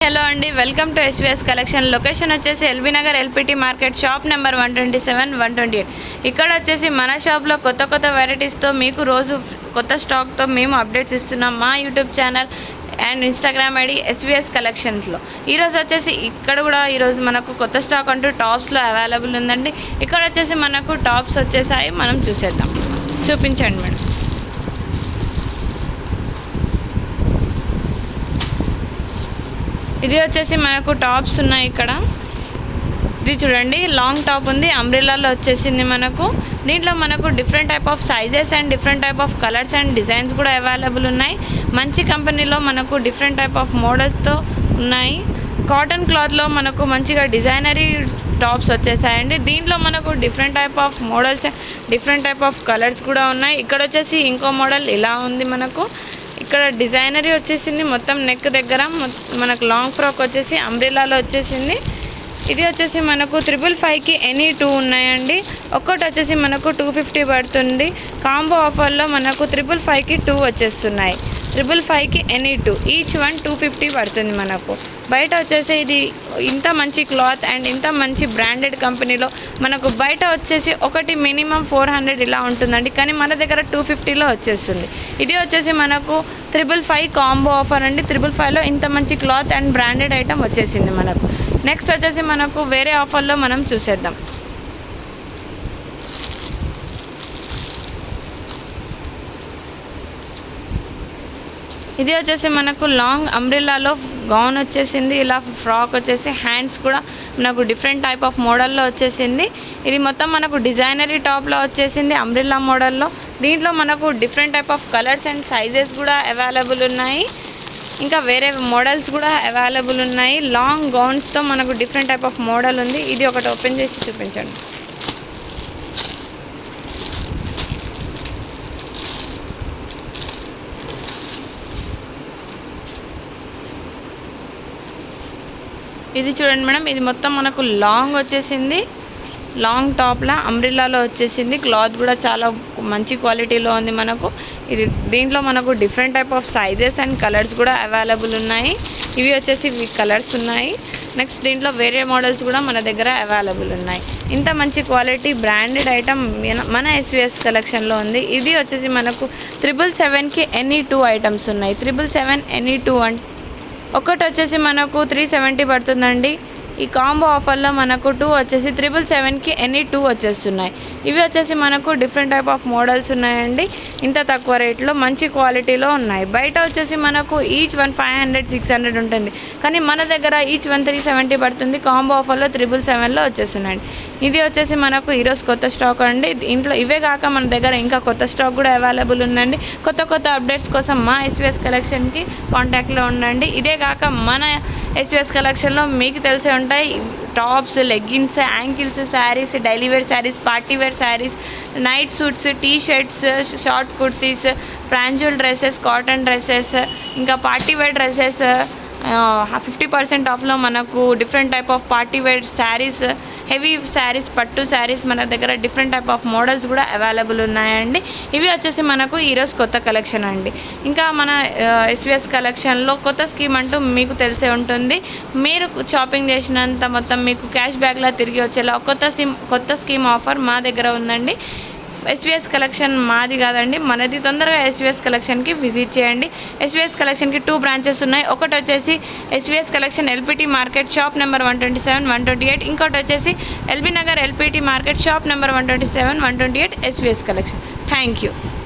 Hello అండి, welcome to SVS collection. Location వచ్చేసి LB Nagar LPT market, shop number 127, 128. ఇక్కడ వచ్చేసి మన షాప్లో కొత్త వెరైటీస్తో మీకు రోజు కొత్త స్టాక్తో మేము అప్డేట్స్ ఇస్తున్నాం మా YouTube channel and Instagram ID SVS కలెక్షన్స్లో. ఈరోజు వచ్చేసి ఇక్కడ కూడా ఈరోజు మనకు కొత్త స్టాక్ అంటూ టాప్స్లో అవైలబుల్ ఉందండి. ఇక్కడ వచ్చేసి మనకు టాప్స్ వచ్చేసాయి, మనం చూసేద్దాం. చూపించండి మేడం. ఇది వచ్చేసి మనకు టాప్స్ ఉన్నాయి. ఇక్కడ ఇది చూడండి, లాంగ్ టాప్ ఉంది, అంబ్రెల్లాలో వచ్చేసింది మనకు. దీంట్లో మనకు different type of sizes and different type of colours and designs కూడా అవైలబుల్ ఉన్నాయి. మంచి కంపెనీలో మనకు డిఫరెంట్ టైప్ ఆఫ్ మోడల్స్తో ఉన్నాయి. కాటన్ క్లాత్లో మనకు మంచిగా డిజైనరీ టాప్స్ వచ్చేసాయండి. దీంట్లో మనకు different type of models, different type of colours కూడా ఉన్నాయి. ఇక్కడ వచ్చేసి ఇంకో మోడల్ ఇలా ఉంది మనకు. ఇక్కడ డిజైనరీ వచ్చేసింది, మొత్తం నెక్ దగ్గర మనకు లాంగ్ ఫ్రాక్ వచ్చేసి అంబ్రెల్లాలో వచ్చేసింది. ఇది వచ్చేసి మనకు 555కి ఎనీ 2 ఉన్నాయండి. ఒక్కటి వచ్చేసి మనకు 250 పడుతుంది. కాంబో ఆఫర్లో మనకు 555కి 2 వచ్చేస్తున్నాయి. 555కి ఎనీ 2, ఈచ్ వన్ 250 పడుతుంది మనకు. బయట వచ్చేసి ఇది ఇంత మంచి క్లాత్ అండ్ ఇంత మంచి బ్రాండెడ్ కంపెనీలో మనకు బయట వచ్చేసి ఒకటి మినిమం 400 ఇలా ఉంటుందండి, కానీ మన దగ్గర 250లో వచ్చేస్తుంది. ఇది వచ్చేసి మనకు 555 కాంబో ఆఫర్ అండి. 555లో ఇంత మంచి క్లాత్ అండ్ బ్రాండెడ్ ఐటమ్ వచ్చేసింది మనకు. నెక్స్ట్ వచ్చేసి మనకు వేరే ఆఫర్లో మనం చూసేద్దాం. ఇది వచ్చేసి మనకు లాంగ్ అంబ్రెల్లాలో గౌన్ వచ్చేసింది. ఇలా ఫ్రాక్ వచ్చేసి హ్యాండ్స్ కూడా మనకు డిఫరెంట్ టైప్ ఆఫ్ మోడల్లో వచ్చేసింది. ఇది మొత్తం మనకు డిజైనరీ టాప్లో వచ్చేసింది, అంబ్రెల్లా మోడల్లో. దీంట్లో మనకు different type of colours and sizes కూడా అవైలబుల్ ఉన్నాయి. ఇంకా వేరే మోడల్స్ కూడా అవైలబుల్ ఉన్నాయి. లాంగ్ గౌన్స్తో మనకు డిఫరెంట్ టైప్ ఆఫ్ మోడల్ ఉంది. ఇది ఒకటి ఓపెన్ చేసి చూపించండి. ఇది చూడండి మేడం, ఇది మొత్తం మనకు లాంగ్ వచ్చేసింది, లాంగ్ టాప్లా అంబ్రెల్లాలో వచ్చేసింది. క్లాత్ కూడా చాలా మంచి క్వాలిటీలో ఉంది మనకు. ఇది దీంట్లో మనకు different type of sizes and colours కూడా అవైలబుల్ ఉన్నాయి. ఇవి వచ్చేసి ఇవి కలర్స్ ఉన్నాయి. నెక్స్ట్ దీంట్లో వేరే మోడల్స్ కూడా మన దగ్గర అవైలబుల్ ఉన్నాయి. ఇంత మంచి క్వాలిటీ బ్రాండెడ్ ఐటమ్ మన ఎస్వీఎస్ కలెక్షన్లో ఉంది. ఇది వచ్చేసి మనకు 777కి ఎనీ 2 ఐటమ్స్ ఉన్నాయి. 777 ఎనీ 2 ఒకటి వచ్చేసి మనకు 370 పడుతుందండి. ఈ కాంబో ఆఫర్లో మనకు 2 వచ్చేసి 777కి ఎనీ 2 వచ్చేస్తున్నాయి. ఇవి వచ్చేసి మనకు డిఫరెంట్ టైప్ ఆఫ్ మోడల్స్ ఉన్నాయండి. ఇంత తక్కువ రేట్లో మంచి క్వాలిటీలో ఉన్నాయి. బయట వచ్చేసి మనకు ఈచ్ వన్ 500, 600 ఉంటుంది, కానీ మన దగ్గర ఈచ్ వన్ 370 పడుతుంది. కాంబో ఆఫర్లో 777లో వచ్చేస్తున్నాయండి. ఇది వచ్చేసి మనకు ఈరోజు కొత్త స్టాక్ అండి. ఇంట్లో ఇవే కాక మన దగ్గర ఇంకా కొత్త స్టాక్ కూడా అవైలబుల్ ఉందండి. కొత్త అప్డేట్స్ కోసం మా ఎస్వీఎస్ కలెక్షన్కి కాంటాక్ట్లో ఉండండి. ఇదే కాక మన ఎస్వీఎస్ కలెక్షన్లో మీకు తెలిసే ఉంటాయి tops, leggings, ankles saris, daily wear saris, party wear saris, night suits, T shirts, short kurtis, ఫ్రాంజుల్ డ్రెస్సెస్, కాటన్ డ్రెస్సెస్, ఇంకా పార్టీ వేర్ డ్రెస్సెస్ 50% ఆఫ్లో మనకు different type of party wear saris, heavy saris, పట్టు శారీస్ మన దగ్గర డిఫరెంట్ టైప్ ఆఫ్ మోడల్స్ కూడా available ఉన్నాయండి. ఇవి వచ్చేసి మనకు ఈరోజు కొత్త కలెక్షన్ అండి. ఇంకా మన ఎస్వీఎస్ కలెక్షన్లో కొత్త స్కీమ్ అంటూ మీకు తెలిసే ఉంటుంది. మీరు షాపింగ్ చేసినంత మొత్తం మీకు క్యాష్ బ్యాక్లా తిరిగి వచ్చేలా కొత్త స్కీమ్ ఆఫర్ మా దగ్గర ఉందండి. ఎస్వీఎస్ కలెక్షన్ మాది కాదండి, మనది. తొందరగా ఎస్వీఎస్ కలెక్షన్కి విజిట్ చేయండి. ఎస్వీఎస్ కలెక్షన్కి 2 బ్రాంచెస్ ఉన్నాయి. ఒకటి వచ్చేసి SVS collection LPT market, shop number 127, 128. ఇంకోటి వచ్చేసి LB Nagar LPT market, shop number 127, 128 SVS collection. Thank you.